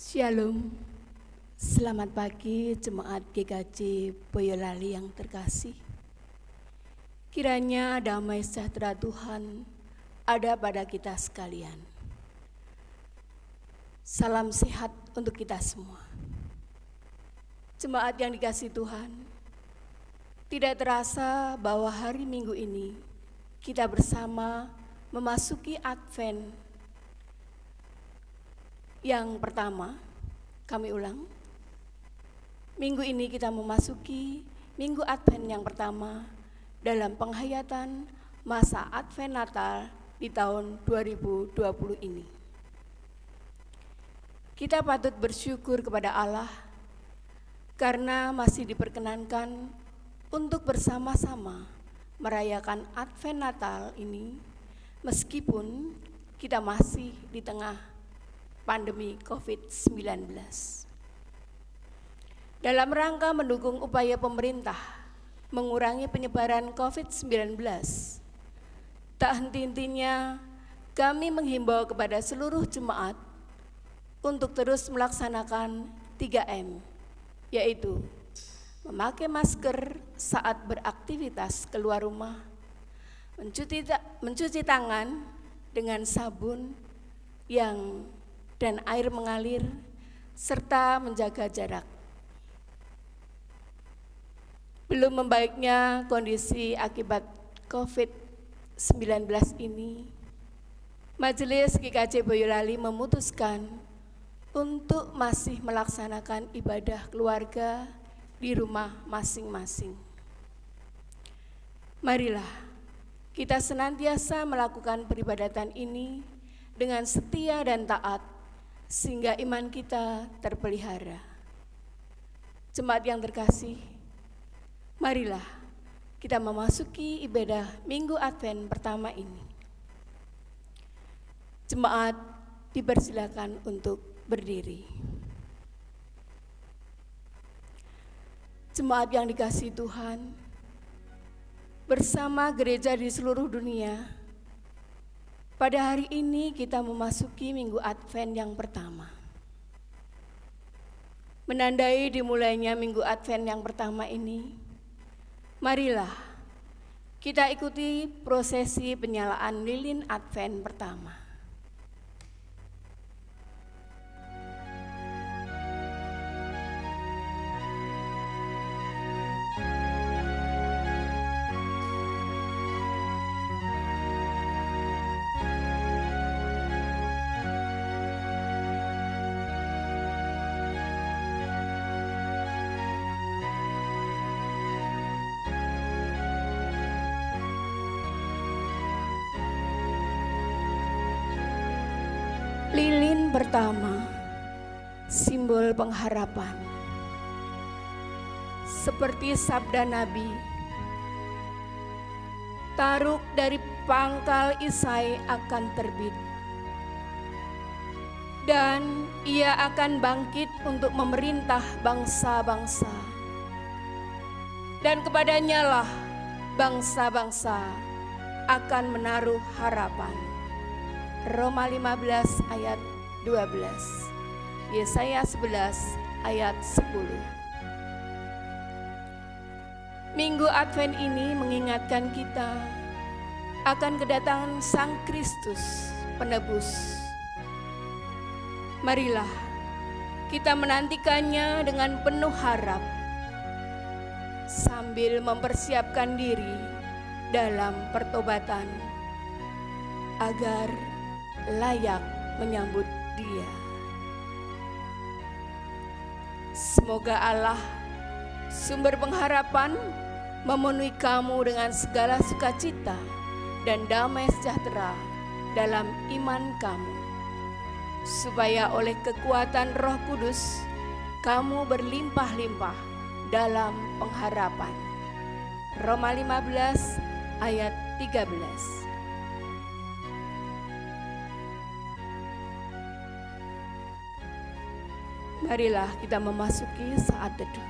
Shalom, selamat pagi Jemaat GKJ Boyolali yang terkasih. Kiranya damai sejahtera Tuhan ada pada kita sekalian. Salam sehat untuk kita semua. Jemaat yang dikasihi Tuhan, tidak terasa bahwa hari Minggu ini kita bersama memasuki Advent. Yang pertama, kami ulang, minggu ini kita memasuki minggu Advent yang pertama dalam penghayatan masa Advent Natal di tahun 2020 ini. Kita patut bersyukur kepada Allah karena masih diperkenankan untuk bersama-sama merayakan Advent Natal ini meskipun kita masih di tengah pandemi COVID-19. Dalam rangka mendukung upaya pemerintah mengurangi penyebaran COVID-19, tak henti-hentinya kami menghimbau kepada seluruh jemaat untuk terus melaksanakan 3M, yaitu memakai masker saat beraktivitas keluar rumah, mencuci tangan dengan sabun dan air mengalir, serta menjaga jarak. Belum membaiknya kondisi akibat COVID-19 ini, Majelis GKJ Boyolali memutuskan untuk masih melaksanakan ibadah keluarga di rumah masing-masing. Marilah kita senantiasa melakukan peribadatan ini dengan setia dan taat, sehingga iman kita terpelihara. Jemaat yang terkasih, marilah kita memasuki ibadah Minggu Advent pertama ini. Jemaat dipersilakan untuk berdiri. Jemaat yang dikasihi Tuhan, bersama gereja di seluruh dunia, pada hari ini kita memasuki Minggu Advent yang pertama. Menandai dimulainya Minggu Advent yang pertama ini, marilah kita ikuti prosesi penyalaan lilin Advent pertama. Lilin pertama, simbol pengharapan. Seperti sabda Nabi, Taruk dari pangkal Isai akan terbit, dan ia akan bangkit untuk memerintah bangsa-bangsa. Dan kepadanya lah bangsa-bangsa akan menaruh harapan. Roma 15 ayat 12, Yesaya 11 ayat 10. Minggu Advent ini mengingatkan kita akan kedatangan Sang Kristus Penebus. Marilah kita menantikannya dengan penuh harap, sambil mempersiapkan diri dalam pertobatan agar layak menyambut Dia. Semoga Allah, sumber pengharapan, memenuhi kamu dengan segala sukacita dan damai sejahtera dalam iman kamu, supaya oleh kekuatan Roh Kudus kamu berlimpah-limpah dalam pengharapan. Roma 15 ayat 13. Marilah kita memasuki saat teduh.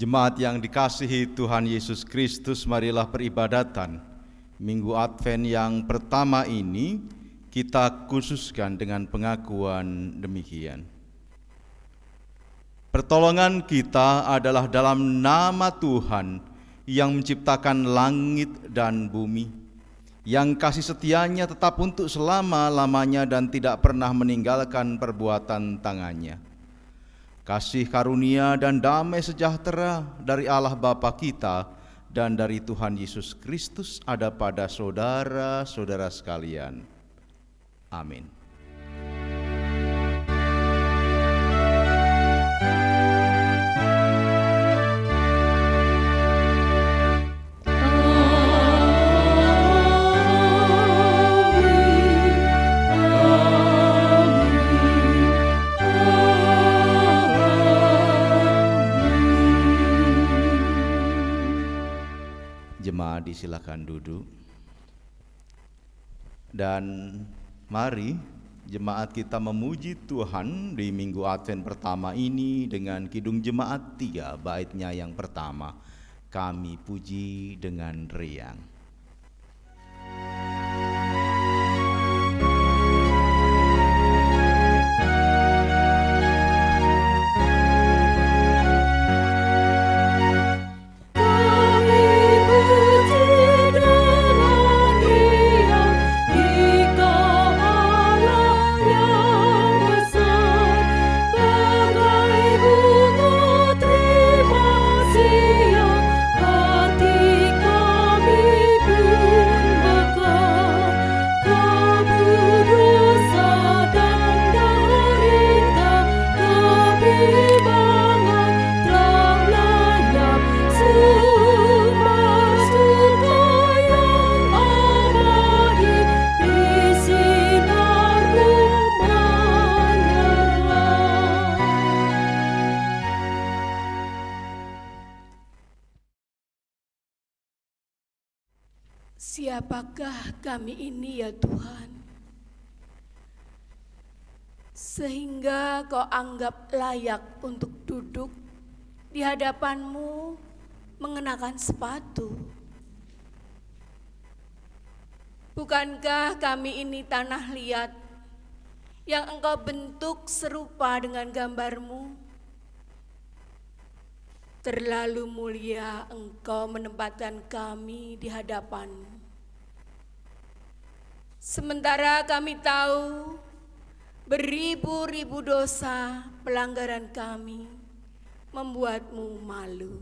Jemaat yang dikasihi Tuhan Yesus Kristus, marilah peribadatan Minggu Advent yang pertama ini kita khususkan dengan pengakuan demikian. Pertolongan kita adalah dalam nama Tuhan yang menciptakan langit dan bumi, yang kasih setianya tetap untuk selama-lamanya dan tidak pernah meninggalkan perbuatan tangannya. Kasih karunia dan damai sejahtera dari Allah Bapa kita dan dari Tuhan Yesus Kristus ada pada saudara-saudara sekalian. Amin. Jemaat disilakan duduk. Dan mari jemaat kita memuji Tuhan di Minggu Advent pertama ini dengan Kidung Jemaat 3, baitnya yang pertama, Kami puji dengan riang. Siapakah kami ini ya Tuhan, sehingga Kau anggap layak untuk duduk di hadapan-Mu mengenakan sepatu? Bukankah kami ini tanah liat yang Engkau bentuk serupa dengan gambar-Mu? Terlalu mulia Engkau menempatkan kami di hadapan-Mu. Sementara kami tahu beribu-ribu dosa pelanggaran kami membuat-Mu malu.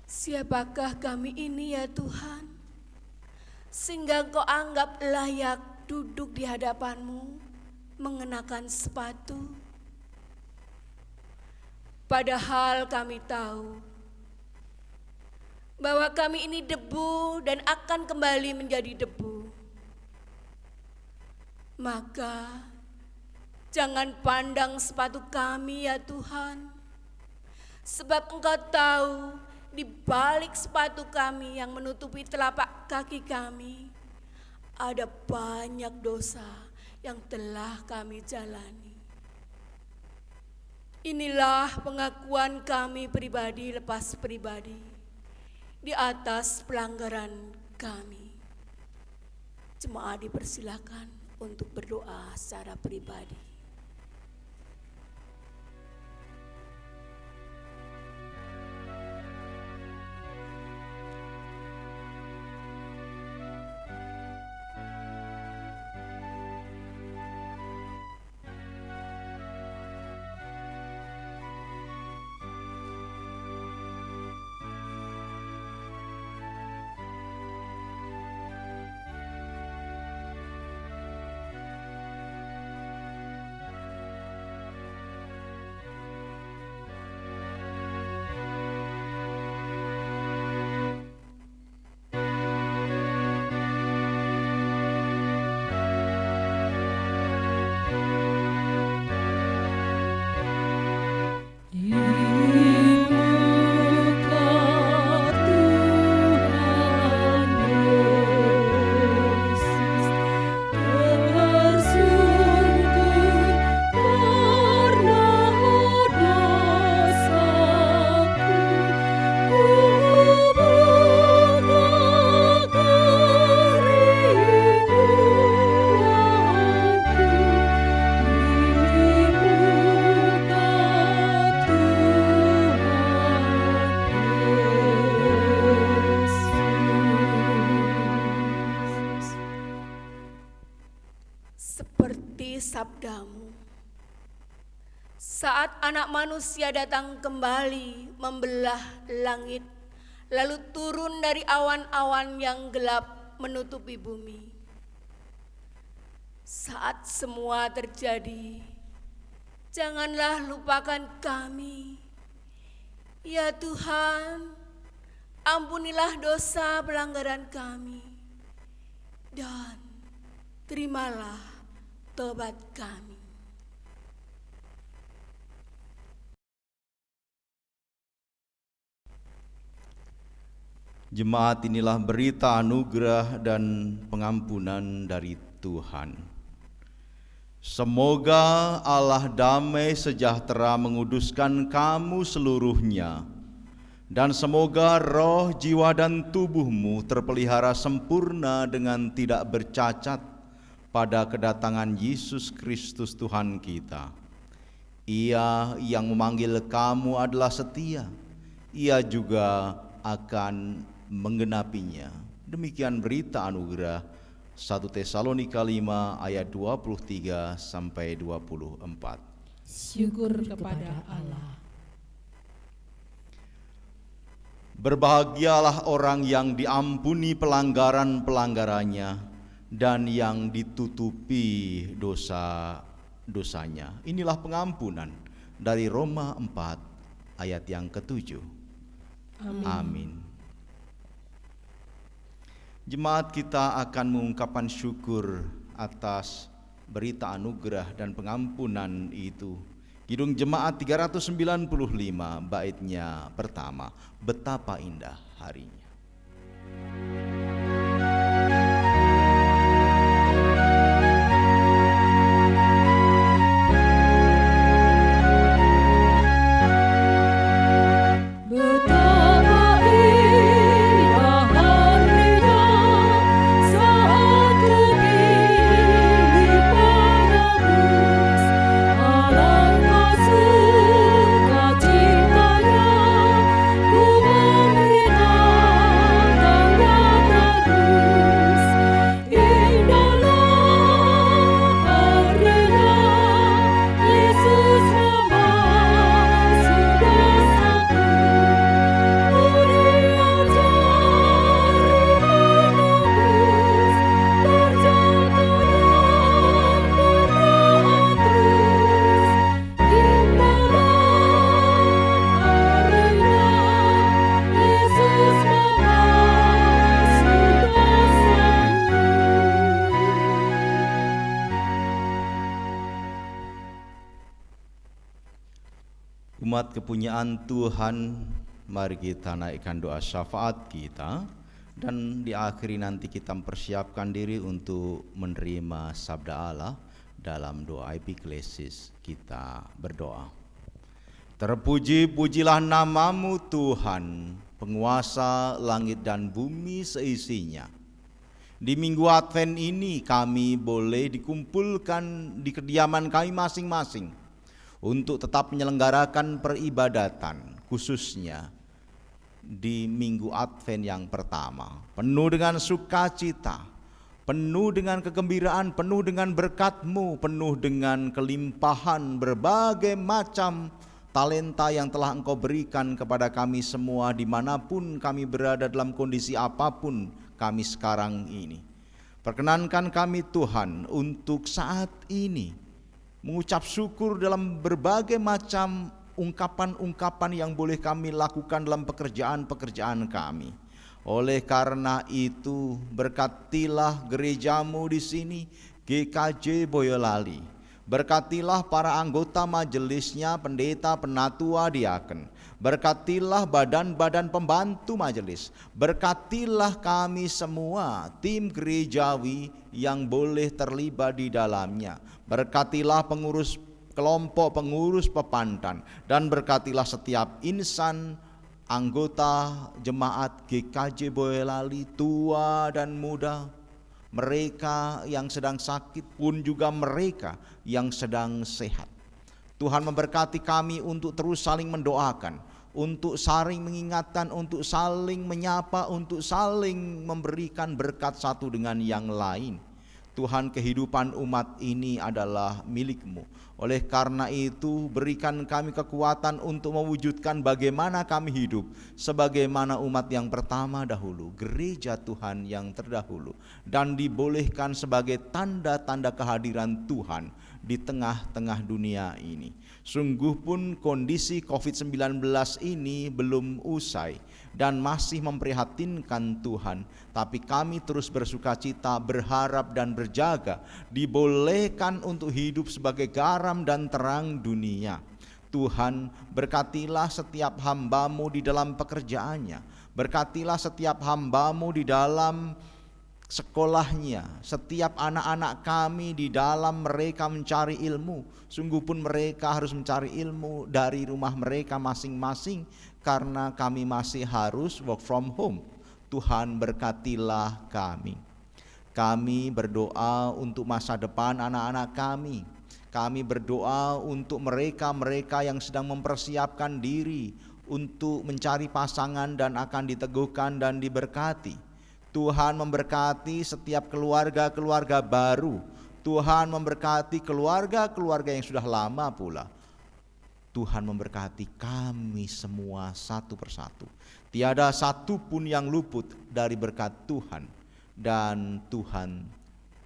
Siapakah kami ini ya Tuhan, sehingga Kau anggap layak duduk di hadapan-Mu mengenakan sepatu? Padahal kami tahu bahwa kami ini debu dan akan kembali menjadi debu. Maka jangan pandang sepatu kami ya Tuhan, sebab Engkau tahu di balik sepatu kami yang menutupi telapak kaki kami, ada banyak dosa yang telah kami jalani. Inilah pengakuan kami pribadi lepas pribadi di atas pelanggaran kami. Jemaat dipersilakan untuk berdoa secara pribadi. mengikuti sabdamu. Saat Anak Manusia datang kembali membelah langit, lalu turun dari awan-awan yang gelap menutupi bumi. Saat semua terjadi, janganlah lupakan kami. Ya Tuhan, ampunilah dosa pelanggaran kami, dan terimalah tobat kami. Jemaat, inilah berita anugerah dan pengampunan dari Tuhan. Semoga Allah damai sejahtera menguduskan kamu seluruhnya, dan semoga roh, jiwa, dan tubuhmu terpelihara sempurna dengan tidak bercacat pada kedatangan Yesus Kristus Tuhan kita. Ia yang memanggil kamu adalah setia, Ia juga akan menggenapinya. Demikian berita anugerah 1 Tesalonika 5 ayat 23 sampai 24. Syukur kepada Allah. Berbahagialah orang yang diampuni pelanggaran-pelanggarannya dan yang ditutupi dosa-dosanya. Inilah pengampunan dari Roma 4 ayat yang ke-7. Amin. Jemaat, kita akan mengungkapkan syukur atas berita anugerah dan pengampunan itu. Kidung Jemaat 395 baitnya pertama, betapa indah harinya. Umat kepunyaan Tuhan, mari kita naikkan doa syafaat kita, dan diakhiri nanti kita mempersiapkan diri untuk menerima sabda Allah dalam doa epiklesis. Kita berdoa. Terpuji-pujilah namamu Tuhan, penguasa langit dan bumi seisinya. Di minggu Advent ini kami boleh dikumpulkan di kediaman kami masing-masing untuk tetap menyelenggarakan peribadatan, khususnya di minggu Advent yang pertama, penuh dengan sukacita, penuh dengan kegembiraan, penuh dengan berkat-Mu, penuh dengan kelimpahan berbagai macam talenta yang telah Engkau berikan kepada kami semua dimanapun kami berada, dalam kondisi apapun kami sekarang ini. Perkenankan kami Tuhan untuk saat ini mengucap syukur dalam berbagai macam ungkapan-ungkapan yang boleh kami lakukan dalam pekerjaan-pekerjaan kami. Oleh karena itu, berkatilah gerejamu di sini, GKJ Boyolali. Berkatilah para anggota majelisnya, pendeta, penatua, diaken. Berkatilah badan-badan pembantu majelis. Berkatilah kami semua, tim gerejawi yang boleh terlibat di dalamnya. Berkatilah pengurus kelompok, pengurus pepantan, dan berkatilah setiap insan anggota jemaat GKJ Boyolali, tua dan muda, mereka yang sedang sakit pun juga mereka yang sedang sehat. Tuhan memberkati kami untuk terus saling mendoakan, untuk saling mengingatkan, untuk saling menyapa, untuk saling memberikan berkat satu dengan yang lain. Tuhan, kehidupan umat ini adalah milik-Mu. Oleh karena itu, berikan kami kekuatan untuk mewujudkan bagaimana kami hidup sebagaimana umat yang pertama dahulu, gereja Tuhan yang terdahulu, dan dibolehkan sebagai tanda-tanda kehadiran Tuhan di tengah-tengah dunia ini. Sungguh pun kondisi COVID-19 ini belum usai dan masih memprihatinkan Tuhan, tapi kami terus bersukacita, berharap dan berjaga, dibolehkan untuk hidup sebagai garam dan terang dunia. Tuhan, berkatilah setiap hamba-Mu di dalam pekerjaannya, berkatilah setiap hamba-Mu di dalam sekolahnya, setiap anak-anak kami di dalam mereka mencari ilmu. Sungguh pun mereka harus mencari ilmu dari rumah mereka masing-masing, karena kami masih harus work from home. Tuhan, berkatilah kami. Kami berdoa untuk masa depan anak-anak kami. Kami berdoa untuk mereka-mereka yang sedang mempersiapkan diri untuk mencari pasangan dan akan diteguhkan dan diberkati. Tuhan memberkati setiap keluarga-keluarga baru. Tuhan memberkati keluarga-keluarga yang sudah lama pula. Tuhan memberkati kami semua satu persatu. Tiada satu pun yang luput dari berkat Tuhan. Dan Tuhan,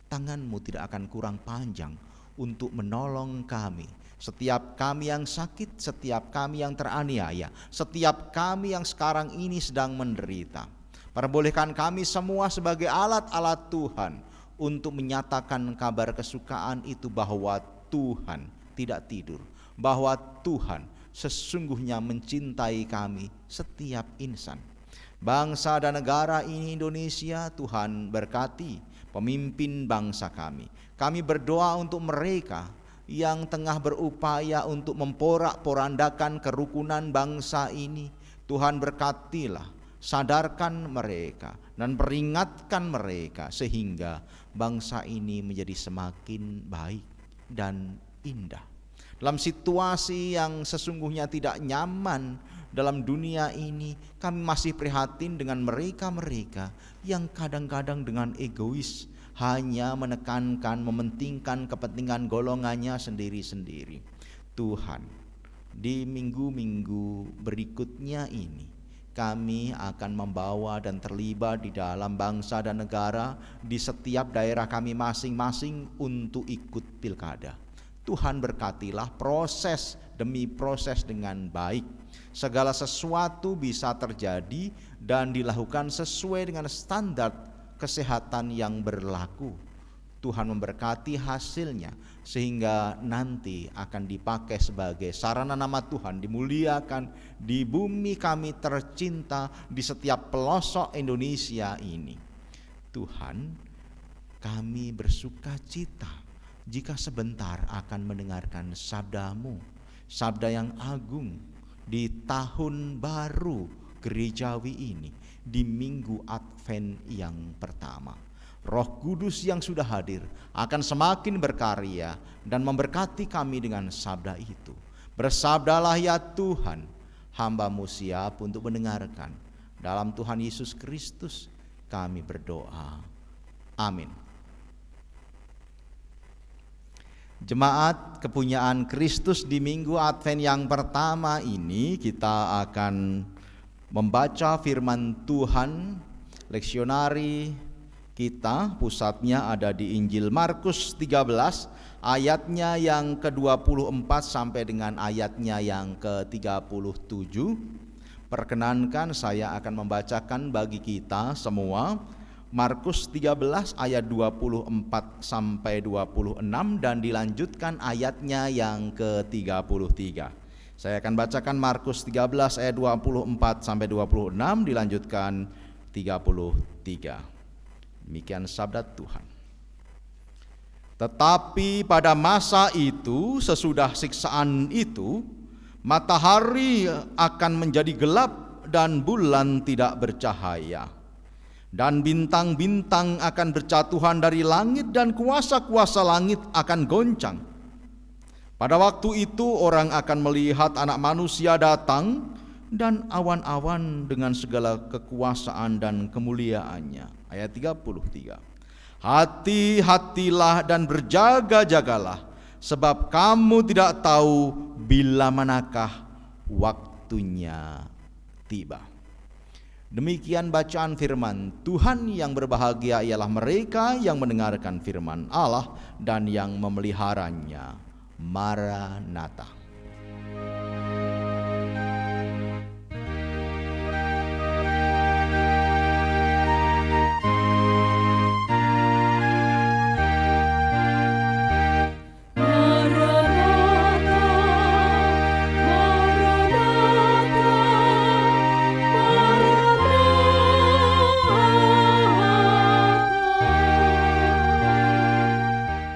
tangan-Mu tidak akan kurang panjang untuk menolong kami. Setiap kami yang sakit, setiap kami yang teraniaya, setiap kami yang sekarang ini sedang menderita. Perbolehkan kami semua sebagai alat-alat Tuhan untuk menyatakan kabar kesukaan itu, bahwa Tuhan tidak tidur, bahwa Tuhan sesungguhnya mencintai kami setiap insan. Bangsa dan negara ini Indonesia, Tuhan berkati pemimpin bangsa kami. Kami berdoa untuk mereka yang tengah berupaya untuk memporak-porandakan kerukunan bangsa ini. Tuhan berkatilah, sadarkan mereka dan peringatkan mereka sehingga bangsa ini menjadi semakin baik dan indah. Dalam situasi yang sesungguhnya tidak nyaman dalam dunia ini, kami masih prihatin dengan mereka-mereka yang kadang-kadang dengan egois hanya menekankan, mementingkan kepentingan golongannya sendiri-sendiri. Tuhan, di minggu-minggu berikutnya ini, kami akan membawa dan terlibat di dalam bangsa dan negara di setiap daerah kami masing-masing untuk ikut pilkada. Tuhan, berkatilah proses demi proses dengan baik. Segala sesuatu bisa terjadi dan dilakukan sesuai dengan standar kesehatan yang berlaku. Tuhan memberkati hasilnya sehingga nanti akan dipakai sebagai sarana nama Tuhan dimuliakan di bumi kami tercinta, di setiap pelosok Indonesia ini. Tuhan, kami bersuka cita jika sebentar akan mendengarkan sabda-Mu, sabda yang agung di tahun baru gerejawi ini, di minggu Advent yang pertama. Roh Kudus yang sudah hadir akan semakin berkarya dan memberkati kami dengan sabda itu. Bersabdalah ya Tuhan, hamba-Mu siap untuk mendengarkan. Dalam Tuhan Yesus Kristus kami berdoa. Amin. Jemaat kepunyaan Kristus, di minggu Advent yang pertama ini kita akan membaca firman Tuhan. Leksionari kita pusatnya ada di Injil Markus 13 ayatnya yang ke-24 sampai dengan ayatnya yang ke-37. Perkenankan saya akan membacakan bagi kita semua Markus 13 ayat 24 sampai 26 dan dilanjutkan ayatnya yang ke-33. Saya akan bacakan Markus 13 ayat 24 sampai 26 dilanjutkan 33. Demikian sabda Tuhan. Tetapi pada masa itu, sesudah siksaan itu, matahari akan menjadi gelap dan bulan tidak bercahaya, dan bintang-bintang akan berjatuhan dari langit dan kuasa-kuasa langit akan goncang. Pada waktu itu orang akan melihat Anak Manusia datang dan awan-awan dengan segala kekuasaan dan kemuliaannya. Ayat 33. Hati-hatilah dan berjaga-jagalah, sebab kamu tidak tahu bila manakah waktunya tiba. Demikian bacaan firman Tuhan. Yang berbahagia ialah mereka yang mendengarkan firman Allah dan yang memeliharanya. Maranatha.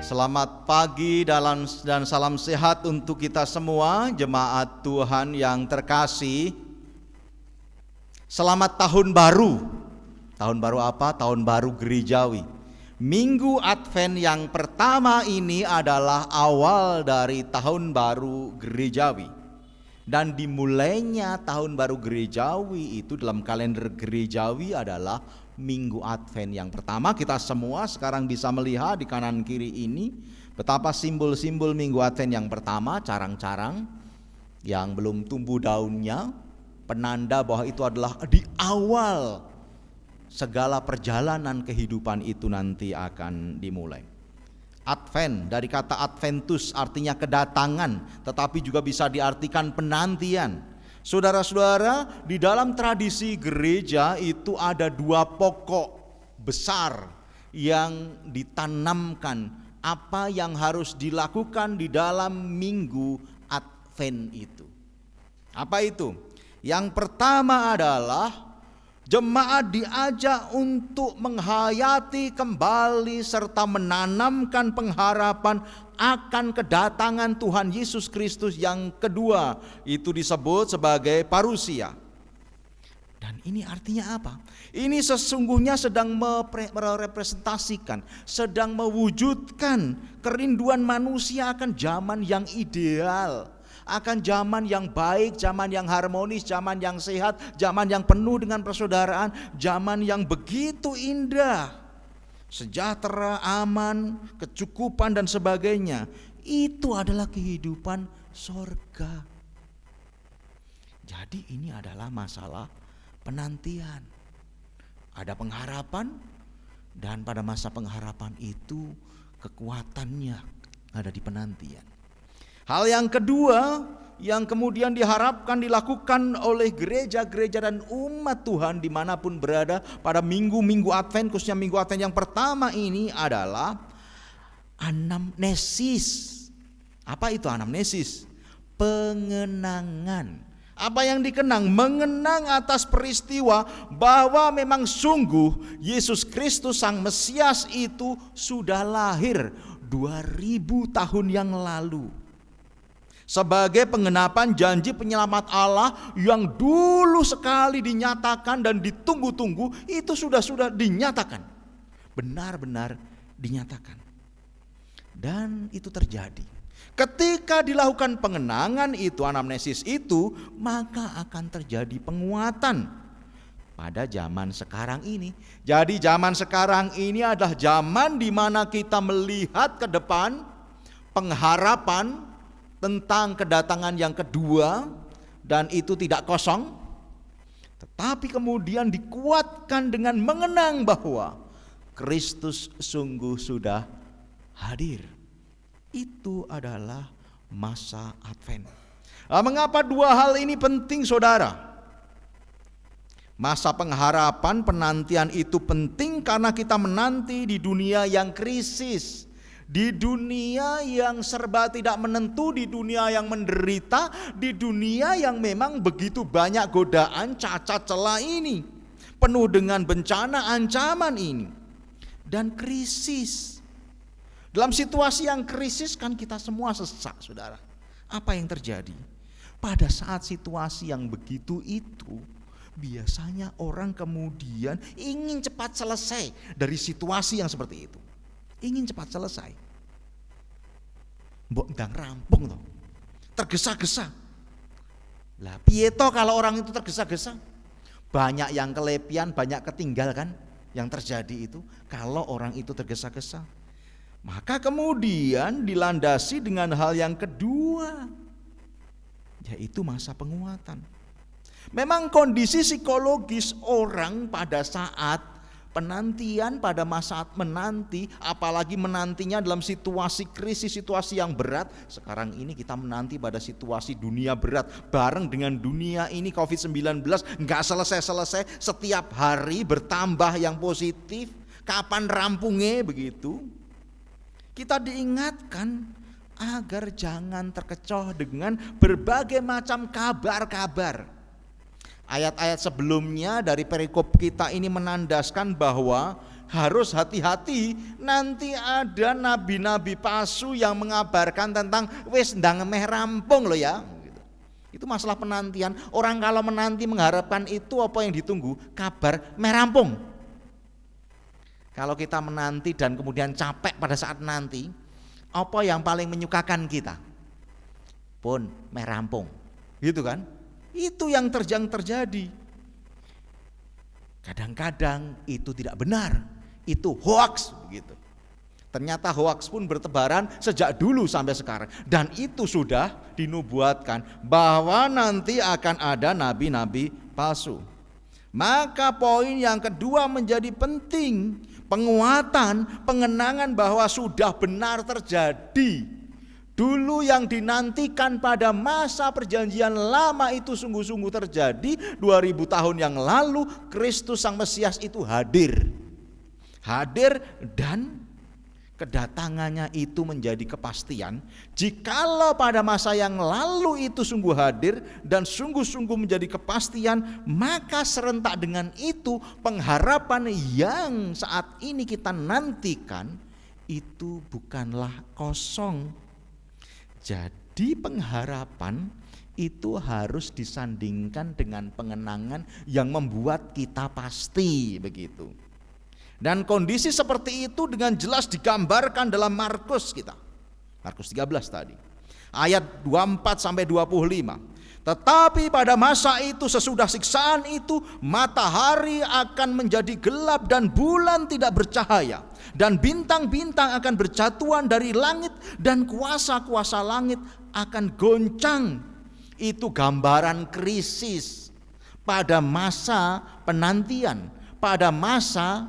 Selamat pagi dan salam sehat untuk kita semua, jemaat Tuhan yang terkasih. Selamat tahun baru. Tahun baru apa? Tahun baru gerejawi. Minggu Advent yang pertama ini adalah awal dari tahun baru gerejawi. Dan dimulainya tahun baru gerejawi itu dalam kalender gerejawi adalah Minggu Advent yang pertama. Kita semua sekarang bisa melihat di kanan kiri ini betapa simbol-simbol Minggu Advent yang pertama, carang-carang yang belum tumbuh daunnya, penanda bahwa itu adalah di awal segala perjalanan kehidupan itu nanti akan dimulai. Advent dari kata Adventus artinya kedatangan, tetapi juga bisa diartikan penantian. Saudara-saudara, di dalam tradisi gereja itu ada dua pokok besar yang ditanamkan apa yang harus dilakukan di dalam Minggu Advent itu. Apa itu? Yang pertama adalah jemaat diajak untuk menghayati kembali serta menanamkan pengharapan akan kedatangan Tuhan Yesus Kristus yang kedua. Itu disebut sebagai parusia. Dan ini artinya apa? Ini sesungguhnya sedang merepresentasikan, sedang mewujudkan kerinduan manusia akan zaman yang ideal, akan zaman yang baik, zaman yang harmonis, zaman yang sehat, zaman yang penuh dengan persaudaraan, zaman yang begitu indah, sejahtera, aman, kecukupan dan sebagainya. Itu adalah kehidupan sorga. Jadi ini adalah masalah penantian. Ada pengharapan, dan pada masa pengharapan itu kekuatannya ada di penantian. Hal yang kedua yang kemudian diharapkan dilakukan oleh gereja-gereja dan umat Tuhan dimanapun berada pada minggu-minggu Advent, khususnya minggu Advent yang pertama ini adalah anamnesis. Apa itu anamnesis? Pengenangan. Apa yang dikenang? Mengenang atas peristiwa bahwa memang sungguh Yesus Kristus Sang Mesias itu sudah lahir 2000 tahun yang lalu. Sebagai penggenapan janji penyelamat Allah yang dulu sekali dinyatakan dan ditunggu-tunggu, itu sudah dinyatakan. Benar-benar dinyatakan. Dan itu terjadi. Ketika dilakukan pengenangan itu, anamnesis itu, maka akan terjadi penguatan pada zaman sekarang ini. Jadi zaman sekarang ini adalah zaman di mana kita melihat ke depan pengharapan tentang kedatangan yang kedua, dan itu tidak kosong, tetapi kemudian dikuatkan dengan mengenang bahwa Kristus sungguh sudah hadir. Itu adalah masa Advent. Mengapa dua hal ini penting, saudara? Masa pengharapan, penantian itu penting karena kita menanti di dunia yang krisis, di dunia yang serba tidak menentu, di dunia yang menderita, di dunia yang memang begitu banyak godaan, cacat, celah ini, penuh dengan bencana, ancaman ini, dan krisis. Dalam situasi yang krisis kan kita semua sesak, saudara. Apa yang terjadi? Pada saat situasi yang begitu itu, biasanya orang kemudian ingin cepat selesai dari situasi yang seperti itu. Ingin cepat selesai. Mbok ndang rampung toh. Tergesa-gesa. Lah piye toh kalau orang itu tergesa-gesa? Banyak yang kelepian, banyak ketinggal kan? yang terjadi itu kalau orang itu tergesa-gesa. Maka kemudian dilandasi dengan hal yang kedua, yaitu masa penguatan. Memang kondisi psikologis orang pada saat penantian, pada masa menanti, apalagi menantinya dalam situasi krisis, situasi yang berat. Sekarang ini kita menanti pada situasi dunia berat, bareng dengan dunia ini COVID-19 nggak selesai-selesai, setiap hari bertambah yang positif. Kapan rampungnya begitu? Kita diingatkan agar jangan terkecoh dengan berbagai macam kabar-kabar. Ayat-ayat sebelumnya dari perikop kita ini menandaskan bahwa harus hati-hati, nanti ada nabi-nabi palsu yang mengabarkan tentang wis ndang meh rampung loh ya. Itu masalah penantian. Orang kalau menanti mengharapkan itu apa yang ditunggu? Kabar meh rampung. Kalau kita menanti dan kemudian capek pada saat nanti, apa yang paling menyukakan kita? Pun meh rampung. Gitu kan? Itu yang terjadi. Kadang-kadang itu tidak benar, itu hoax begitu. Ternyata hoax pun bertebaran sejak dulu sampai sekarang, dan itu sudah dinubuatkan bahwa nanti akan ada nabi-nabi palsu. Maka poin yang kedua menjadi penting, penguatan, pengenangan bahwa sudah benar terjadi. Dulu yang dinantikan pada masa perjanjian lama itu sungguh-sungguh terjadi. 2000 tahun yang lalu Kristus Sang Mesias itu hadir dan kedatangannya itu menjadi kepastian. Jikalau pada masa yang lalu itu sungguh hadir dan sungguh-sungguh menjadi kepastian, maka serentak dengan itu pengharapan yang saat ini kita nantikan itu bukanlah kosong. Jadi pengharapan itu harus disandingkan dengan pengenangan yang membuat kita pasti begitu. Dan kondisi seperti itu dengan jelas digambarkan dalam Markus kita. Markus 13 tadi. Ayat 24 sampai 25. Tetapi pada masa itu sesudah siksaan itu matahari akan menjadi gelap dan bulan tidak bercahaya. Dan bintang-bintang akan berjatuhan dari langit dan kuasa-kuasa langit akan goncang. Itu gambaran krisis pada masa penantian, pada masa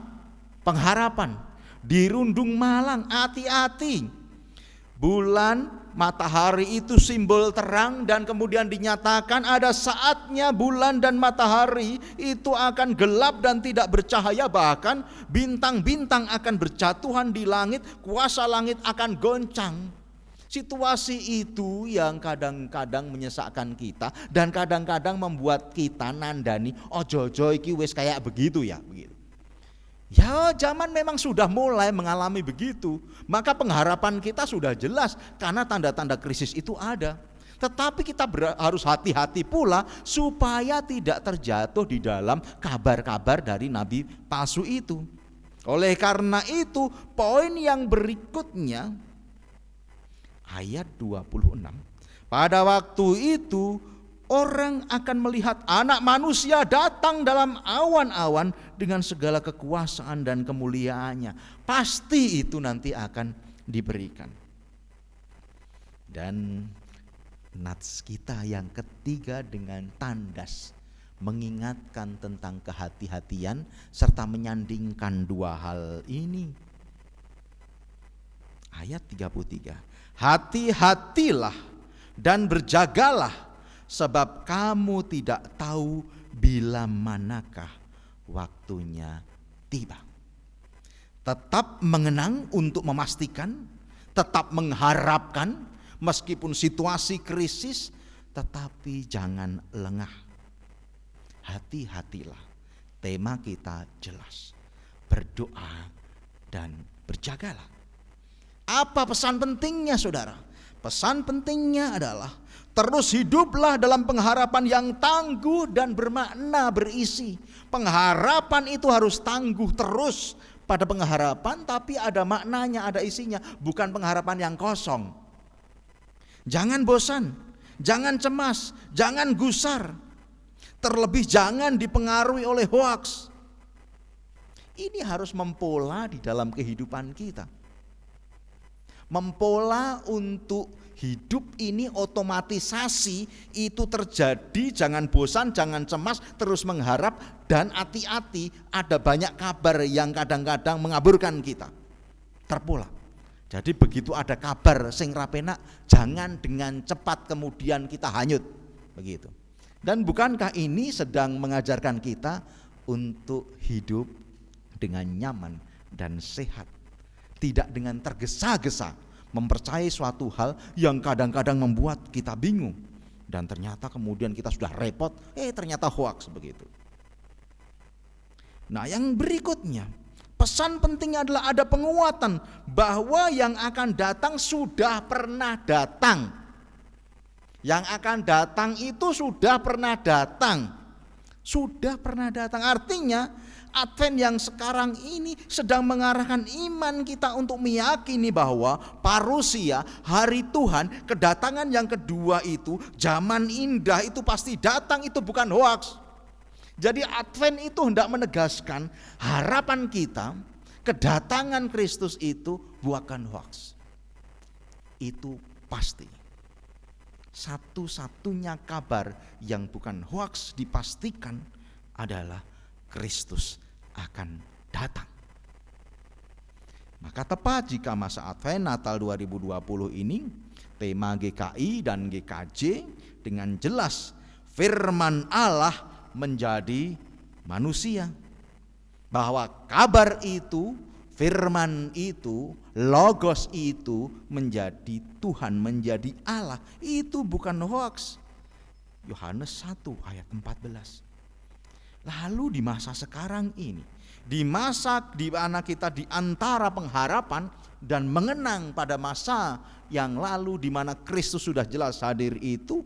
pengharapan. Dirundung malang, hati-hati. Bulan, matahari itu simbol terang dan kemudian dinyatakan ada saatnya bulan dan matahari itu akan gelap dan tidak bercahaya, bahkan bintang-bintang akan berjatuhan di langit, kuasa langit akan goncang. Situasi itu yang kadang-kadang menyesakkan kita dan kadang-kadang membuat kita nandani ojo-ojo iki wis kayak begitu ya, begitu. Ya, zaman memang sudah mulai mengalami begitu. Maka pengharapan kita sudah jelas karena tanda-tanda krisis itu ada. Tetapi kita harus hati-hati pula supaya tidak terjatuh di dalam kabar-kabar dari nabi palsu itu. Oleh karena itu, poin yang berikutnya ayat 26. Pada waktu itu orang akan melihat anak manusia datang dalam awan-awan dengan segala kekuasaan dan kemuliaannya. Pasti itu nanti akan diberikan. Dan nats kita yang ketiga dengan tandas mengingatkan tentang kehati-hatian serta menyandingkan dua hal ini. Ayat 33. Hati-hatilah dan berjagalah, sebab kamu tidak tahu bila manakah waktunya tiba. Tetap mengenang untuk memastikan, tetap mengharapkan meskipun situasi krisis, tetapi jangan lengah. Hati-hatilah. Tema kita jelas. Berdoa dan berjagalah. Apa pesan pentingnya, saudara? Pesan pentingnya adalah terus hiduplah dalam pengharapan yang tangguh dan bermakna, berisi. Pengharapan itu harus tangguh terus pada pengharapan, tapi ada maknanya, ada isinya. Bukan pengharapan yang kosong. Jangan bosan, jangan cemas, jangan gusar. Terlebih jangan dipengaruhi oleh hoaks. Ini harus mempola di dalam kehidupan kita. Mempola untuk hidup ini, otomatisasi itu terjadi. Jangan bosan, jangan cemas, terus mengharap, dan hati-hati, ada banyak kabar yang kadang-kadang mengaburkan kita. Terpola. Jadi begitu ada kabar sing rapenak, jangan dengan cepat kemudian kita hanyut, begitu. Dan bukankah ini sedang mengajarkan kita untuk hidup dengan nyaman dan sehat, tidak dengan tergesa-gesa mempercayai suatu hal yang kadang-kadang membuat kita bingung, dan ternyata kemudian kita sudah repot, ternyata hoax, begitu. Nah, yang berikutnya, pesan penting adalah ada penguatan bahwa yang akan datang sudah pernah datang. Yang akan datang itu sudah pernah datang. Sudah pernah datang. Artinya Advent yang sekarang ini sedang mengarahkan iman kita untuk meyakini bahwa parusia, hari Tuhan, kedatangan yang kedua itu, zaman indah itu pasti datang, itu bukan hoaks. Jadi Advent itu hendak menegaskan harapan kita, kedatangan Kristus itu bukan hoaks. Itu pasti. Satu-satunya kabar yang bukan hoaks dipastikan adalah Kristus akan datang. Maka tepat jika masa Advent Natal 2020 ini tema GKI dan GKJ dengan jelas firman Allah menjadi manusia. Bahwa kabar itu, firman itu, logos itu menjadi Tuhan, menjadi Allah. Itu bukan hoaks. Yohanes 1 ayat 14. Lalu di masa sekarang ini, di masa di mana kita di antara pengharapan dan mengenang pada masa yang lalu di mana Kristus sudah jelas hadir itu,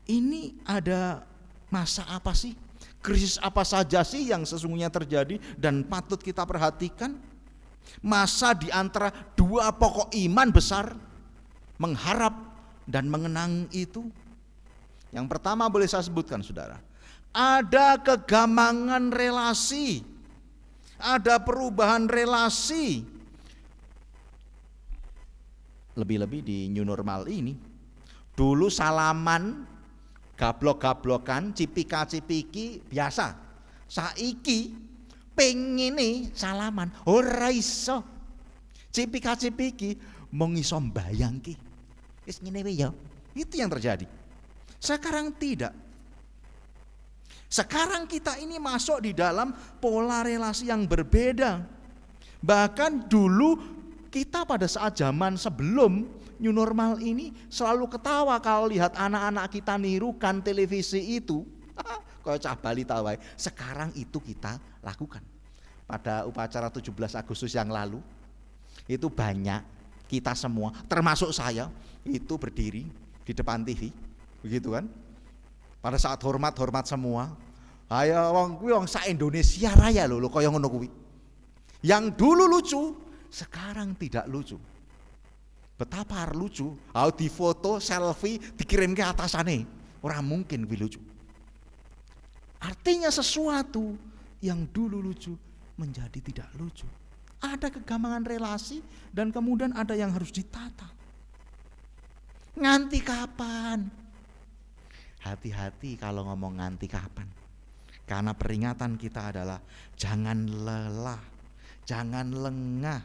ini ada masa apa sih? Krisis apa saja sih yang sesungguhnya terjadi dan patut kita perhatikan? Masa di antara dua pokok iman besar, mengharap dan mengenang itu. Yang pertama boleh saya sebutkan, saudara. Ada kegamangan relasi, ada perubahan relasi. Lebih-lebih di new normal ini. Dulu salaman, gablok-gablokan, cipika-cipiki biasa. Saiki pengine salaman ora iso. Cipika-cipiki mung iso mbayangke. Wis ngene wae ya. Itu yang terjadi. Sekarang tidak. Sekarang kita ini masuk di dalam pola relasi yang berbeda. Bahkan dulu kita pada saat zaman sebelum new normal ini selalu ketawa kalau lihat anak-anak kita nirukan televisi itu. Kayak cah Bali tahu. Sekarang itu kita lakukan. Pada upacara 17 Agustus yang lalu itu banyak kita semua termasuk saya itu berdiri di depan TV, begitu kan? Pada saat hormat semua. Ayo wong kuwi wong sak Indonesia raya lho kaya ngono kuwi. Yang dulu lucu, sekarang tidak lucu. Betapa lucu, di foto, selfie, dikirim ke atasane. Ora mungkin kuwi lucu. Artinya sesuatu yang dulu lucu menjadi tidak lucu. Ada kegamangan relasi dan kemudian ada yang harus ditata. Nganti kapan? Hati-hati kalau ngomong nganti kapan. Karena peringatan kita adalah jangan lelah, jangan lengah.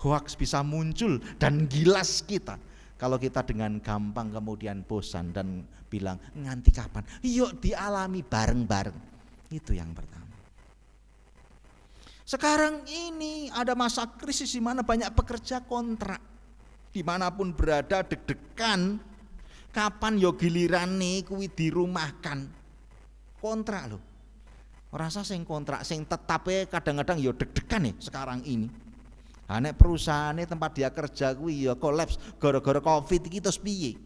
Hoaks bisa muncul dan gilas kita kalau kita dengan gampang kemudian bosan dan bilang nganti kapan. Yuk dialami bareng-bareng. Itu yang pertama. Sekarang ini ada masa krisis di mana banyak pekerja kontrak. Dimanapun berada deg-degan. Kapan yo gilirane kuwi dirumahkan. Kontrak loh. Rasa sing kontrak sing tetape kadang-kadang yo deg-degan nih sekarang ini. Nek perusahaannya tempat dia kerja kuwi ya kolaps gara-gara Covid iki terus piye?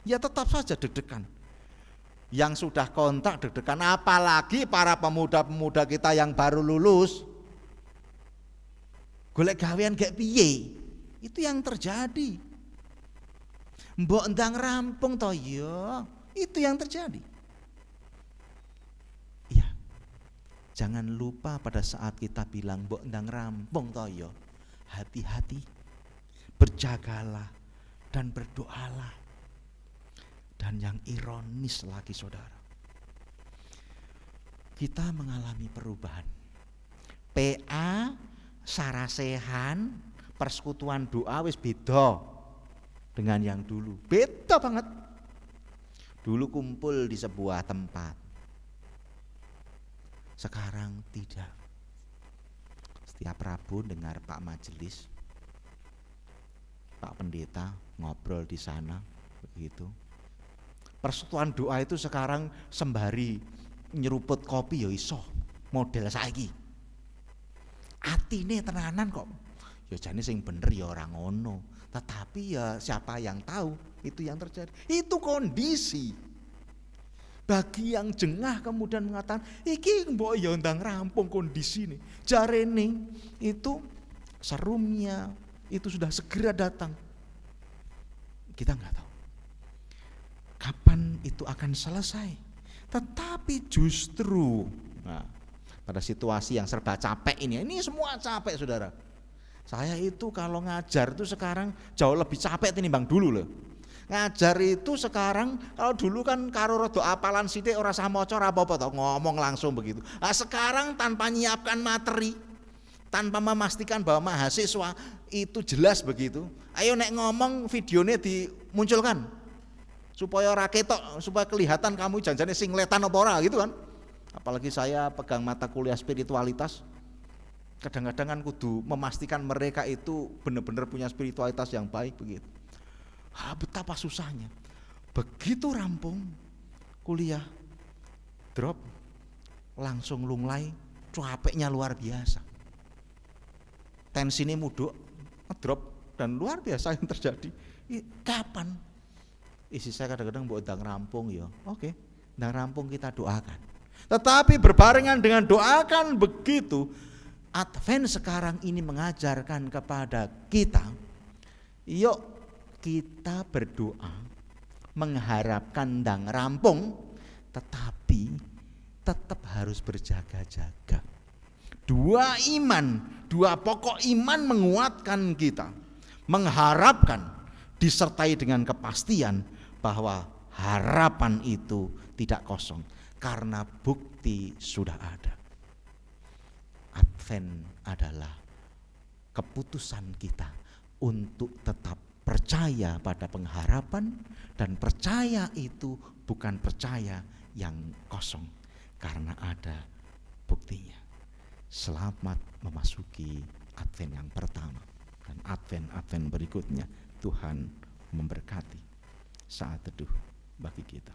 Ya tetap saja deg-degan. Yang sudah kontrak deg-degan, apalagi para pemuda-pemuda kita yang baru lulus. Golek gawean gak piye? Itu yang terjadi. Mbok ndang rampung toh ya. Itu yang terjadi. Jangan lupa pada saat kita bilang mbok ndang rampung toyo, hati-hati, berjagalah dan berdoalah. Dan yang ironis lagi saudara, kita mengalami perubahan. PA, sarasehan, persekutuan doa wis beda dengan yang dulu. Beda banget. Dulu kumpul di sebuah tempat, sekarang tidak. Setiap Rabu dengar Pak Majelis, Pak Pendeta ngobrol di sana, begitu. Persekutuan doa itu sekarang sembari nyeruput kopi ya iso, model saiki. Atine tenanan kok. Ya jane sing bener ya ora ngono. Tetapi ya siapa yang tahu itu yang terjadi. Itu kondisi. Bagi yang jengah kemudian mengatakan, iki mbok ya ndang rampung kondisi nih. Jarene itu serumnya itu sudah segera datang. Kita nggak tahu kapan itu akan selesai. Tetapi justru pada situasi yang serba capek ini semua capek saudara. Saya itu kalau ngajar itu sekarang jauh lebih capek tinimbang dulu loh. Ngajar itu sekarang, kalau dulu kan karo rada apalan sithik ora sah maca ora apa-apa toh, ngomong langsung begitu. Nah, sekarang tanpa nyiapkan materi, tanpa memastikan bahwa mahasiswa itu jelas begitu. Ayo nek ngomong videonya dimunculkan supaya ora ketok, supaya kelihatan kamu janjane singletan apa ora gitu kan. Apalagi saya pegang mata kuliah spiritualitas. Kadang-kadang kan kudu memastikan mereka itu benar-benar punya spiritualitas yang baik begitu. Betapa susahnya. Begitu rampung kuliah, drop, langsung lunglai, capeknya luar biasa. Tensinya muduk, drop, dan luar biasa yang terjadi. Kapan? Isi saya kadang-kadang buat ndang rampung ya. Oke, ndang rampung kita doakan. Tetapi berbarengan dengan doakan begitu, Advent sekarang ini mengajarkan kepada kita, yuk kita berdoa mengharapkan ndang rampung, tetapi tetap harus berjaga-jaga. Dua pokok iman menguatkan kita, mengharapkan disertai dengan kepastian bahwa harapan itu tidak kosong karena bukti sudah ada. Advent adalah keputusan kita untuk tetap percaya pada pengharapan, dan percaya itu bukan percaya yang kosong karena ada buktinya. Selamat memasuki Advent yang pertama, dan Advent berikutnya. Tuhan memberkati saat teduh bagi kita.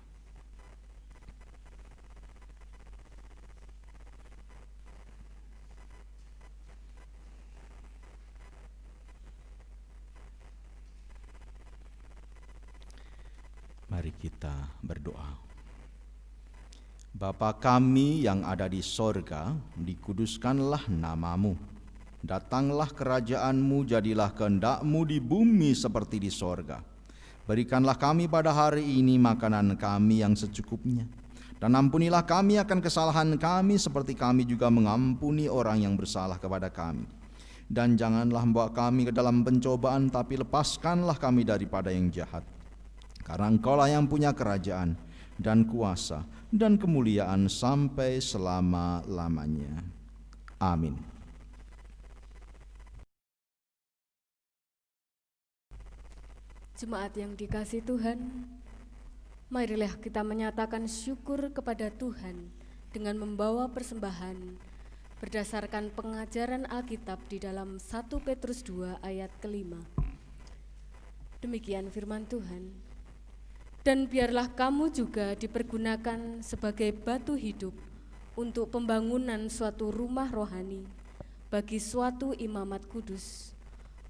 Mari kita berdoa. Bapa kami yang ada di sorga, dikuduskanlah namamu. Datanglah kerajaan-Mu, jadilah kehendak-Mu di bumi seperti di sorga. Berikanlah kami pada hari ini makanan kami yang secukupnya. Dan ampunilah kami akan kesalahan kami seperti kami juga mengampuni orang yang bersalah kepada kami. Dan janganlah membawa kami ke dalam pencobaan, tapi lepaskanlah kami daripada yang jahat. Karena Engkaulah yang punya kerajaan dan kuasa dan kemuliaan sampai selama-lamanya. Amin. Jemaat yang dikasihi Tuhan, marilah kita menyatakan syukur kepada Tuhan dengan membawa persembahan berdasarkan pengajaran Alkitab di dalam 1 Petrus 2 ayat ke-5. Demikian firman Tuhan. Dan biarlah kamu juga dipergunakan sebagai batu hidup untuk pembangunan suatu rumah rohani bagi suatu imamat kudus,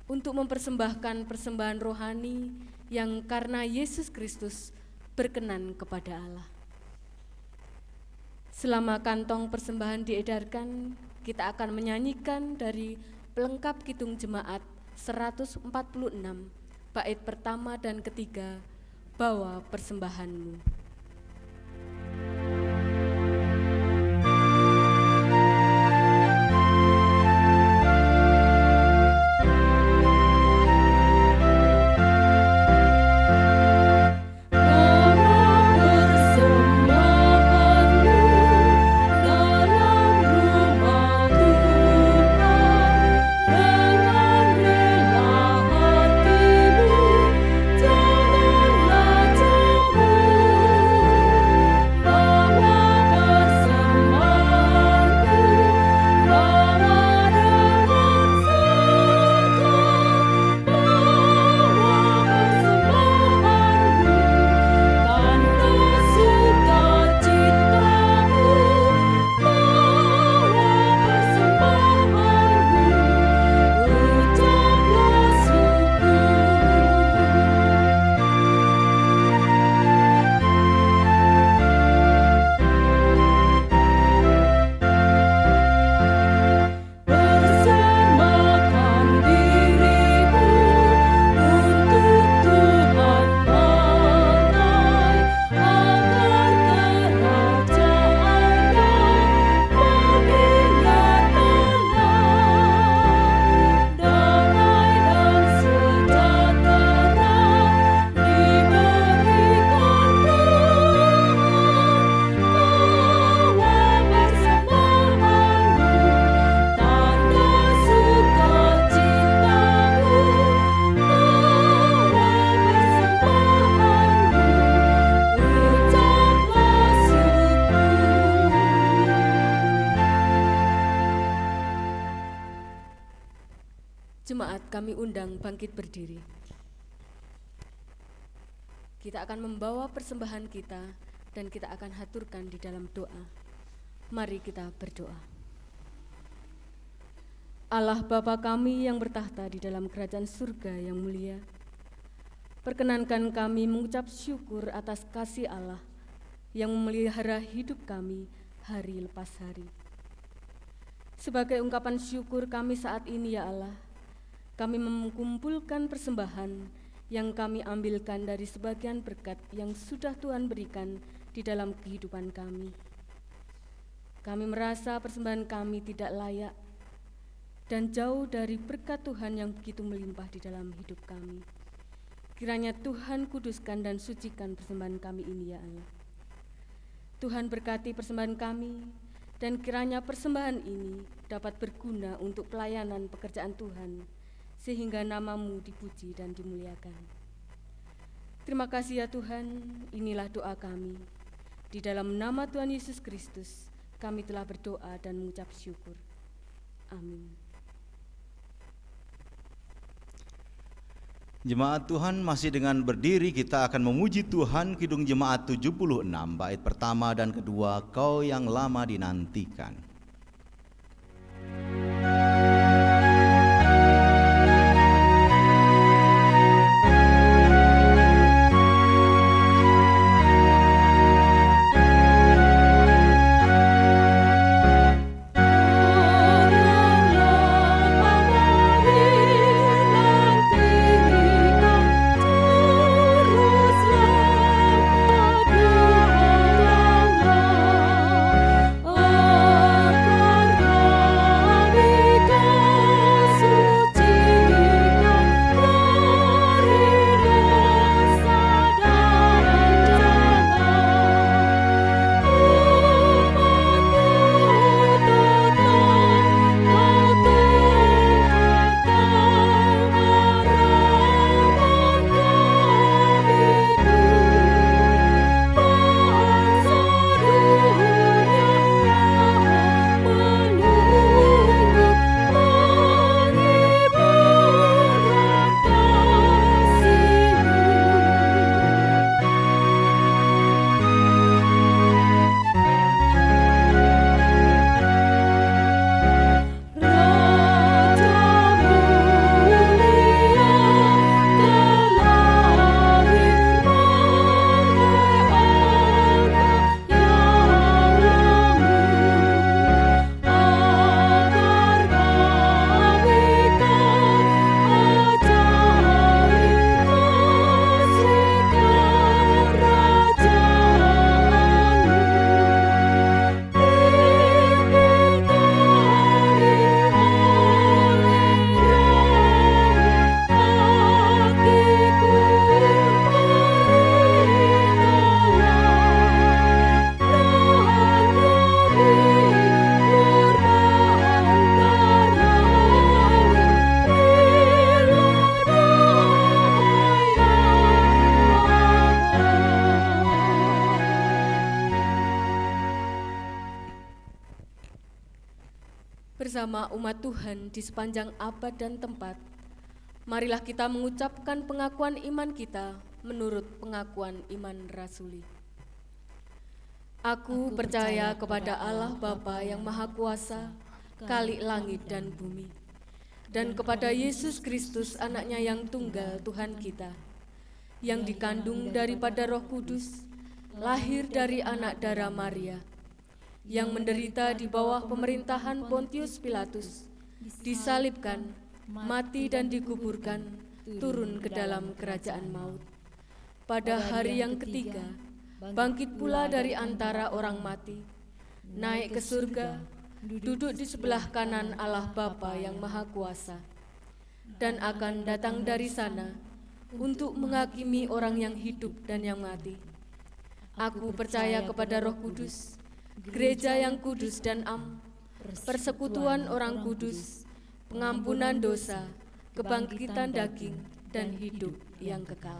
untuk mempersembahkan persembahan rohani yang karena Yesus Kristus berkenan kepada Allah. Selama kantong persembahan diedarkan, kita akan menyanyikan dari pelengkap Kidung Jemaat 146, bait pertama dan ketiga, Bawa Persembahanmu. bangkit berdiri. Kita akan membawa persembahan kita dan kita akan haturkan di dalam doa. Mari kita berdoa. Allah Bapa kami yang bertahta di dalam kerajaan surga yang mulia, perkenankan kami mengucap syukur atas kasih Allah yang memelihara hidup kami hari lepas hari. Sebagai ungkapan syukur kami saat ini ya Allah, kami mengumpulkan persembahan yang kami ambilkan dari sebagian berkat yang sudah Tuhan berikan di dalam kehidupan kami. Kami merasa persembahan kami tidak layak dan jauh dari berkat Tuhan yang begitu melimpah di dalam hidup kami. Kiranya Tuhan kuduskan dan sucikan persembahan kami ini ya Allah. Tuhan berkati persembahan kami, dan kiranya persembahan ini dapat berguna untuk pelayanan pekerjaan Tuhan, sehingga nama-Mu dipuji dan dimuliakan. Terima kasih ya Tuhan, inilah doa kami. Di dalam nama Tuhan Yesus Kristus, kami telah berdoa dan mengucap syukur. Amin. Jemaat Tuhan, masih dengan berdiri kita akan memuji Tuhan. Kidung Jemaat 76, bait pertama dan kedua, Kau yang lama dinantikan. Bersama umat Tuhan di sepanjang abad dan tempat, marilah kita mengucapkan pengakuan iman kita menurut pengakuan iman rasuli. Aku percaya kepada Allah Bapa yang Maha Kuasa, Khalik langit dan bumi, dan kepada Yesus Kristus anaknya yang tunggal Tuhan kita, yang dikandung daripada Roh Kudus, lahir dari anak darah Maria, yang menderita di bawah pemerintahan Pontius Pilatus, disalibkan, mati dan dikuburkan, turun ke dalam kerajaan maut. Pada hari yang ketiga, bangkit pula dari antara orang mati, naik ke surga, duduk di sebelah kanan Allah Bapa yang Maha Kuasa, dan akan datang dari sana untuk menghakimi orang yang hidup dan yang mati. Aku percaya kepada Roh Kudus, gereja yang kudus dan am, persekutuan orang kudus, pengampunan dosa, kebangkitan daging, dan hidup yang kekal.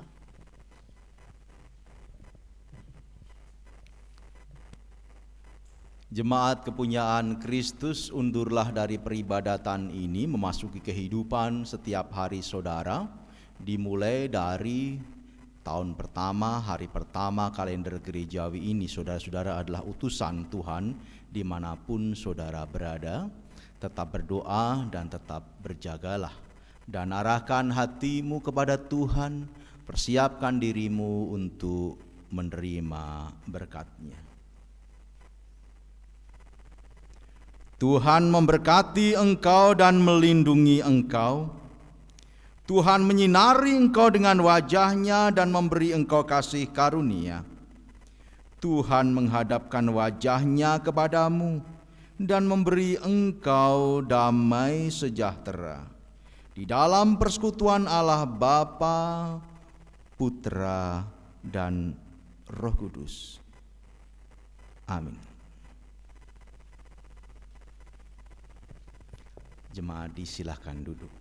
Jemaat kepunyaan Kristus, undurlah dari peribadatan ini memasuki kehidupan setiap hari saudara, dimulai dari tahun pertama, hari pertama kalender gerejawi ini. Saudara-saudara adalah utusan Tuhan dimanapun saudara berada. Tetap berdoa dan tetap berjagalah. Dan arahkan hatimu kepada Tuhan, persiapkan dirimu untuk menerima berkat-Nya. Tuhan memberkati engkau dan melindungi engkau. Tuhan menyinari engkau dengan wajah-Nya dan memberi engkau kasih karunia. Tuhan menghadapkan wajah-Nya kepadamu dan memberi engkau damai sejahtera. Di dalam persekutuan Allah Bapa, Putra, dan Roh Kudus. Amin. Jemaat disilahkan duduk.